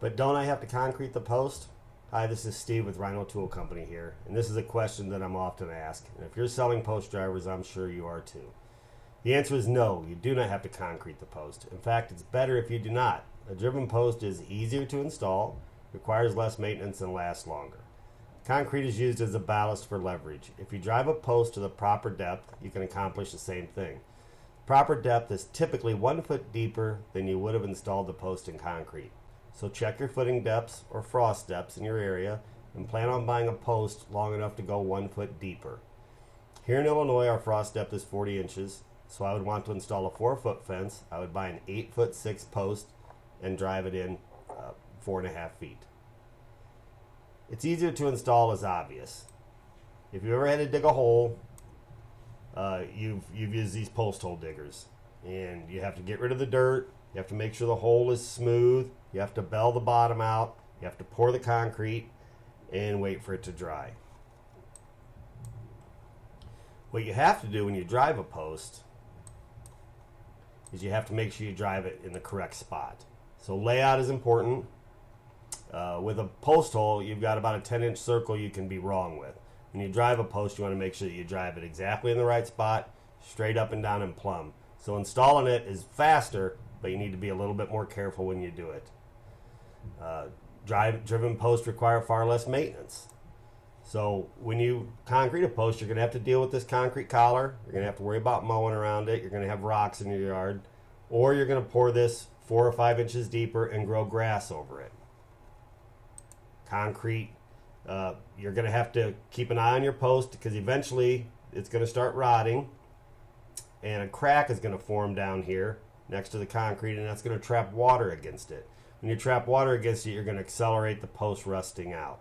But don't I have to concrete the post? Hi, this is Steve with Rhino Tool Company here, and this is a question that I'm often asked. And if you're selling post drivers, I'm sure you are too. The answer is no, you do not have to concrete the post. In fact, it's better if you do not. A driven post is easier to install, requires less maintenance, and lasts longer. Concrete is used as a ballast for leverage. If you drive a post to the proper depth, you can accomplish the same thing. Proper depth is typically 1 foot deeper than you would have installed the post in concrete. So check your footing depths or frost depths in your area and plan on buying a post long enough to go 1 foot deeper. Here in Illinois, our frost depth is 40 inches, so I would want to install a 4-foot fence. I would buy an 8'6" post and drive it in 4.5 feet. It's easier to install is obvious. If you ever had to dig a hole, you've used these post hole diggers, and you have to get rid of the dirt. You have to make sure the hole is smooth. You have to bell the bottom out. You have to pour the concrete and wait for it to dry. What you have to do when you drive a post is you have to make sure you drive it in the correct spot. So layout is important. With a post hole, you've got about a 10-inch circle you can be wrong with. When you drive a post, you want to make sure that you drive it exactly in the right spot, straight up and down and plumb. So installing it is faster, but you need to be a little bit more careful when you do it. Driven posts require far less maintenance. So when you concrete a post, you're going to have to deal with this concrete collar. You're going to have to worry about mowing around it. You're going to have rocks in your yard. Or you're going to pour this 4 or 5 inches deeper and grow grass over it. Concrete, you're going to have to keep an eye on your post because eventually it's going to start rotting and a crack is going to form down here next to the concrete, and that's going to trap water against it. When you trap water against it, you're going to accelerate the post rusting out.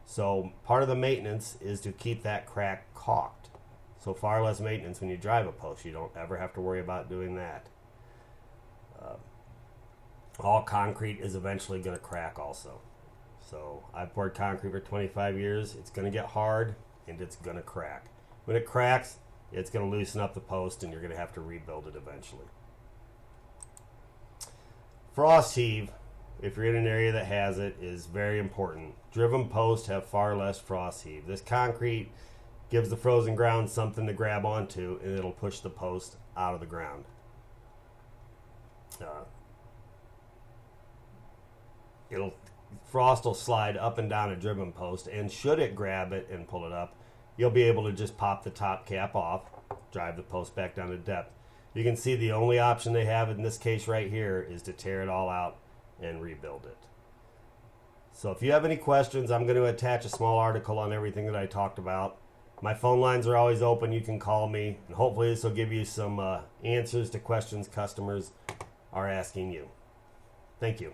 So part of the maintenance is to keep that crack caulked. So far less maintenance when you drive a post. You don't ever have to worry about doing that. All concrete is eventually going to crack also. So I've poured concrete for 25 years. It's going to get hard and it's going to crack. When it cracks, it's going to loosen up the post and you're going to have to rebuild it eventually. Frost heave, if you're in an area that has it, is very important. Driven posts have far less frost heave. This concrete gives the frozen ground something to grab onto, and it'll push the post out of the ground. Frost will slide up and down a driven post, and should it grab it and pull it up, you'll be able to just pop the top cap off, drive the post back down to depth. You can see the only option they have in this case right here is to tear it all out and rebuild it. So if you have any questions, I'm going to attach a small article on everything that I talked about. My phone lines are always open. You can call me, and hopefully this will give you some answers to questions customers are asking you. Thank you.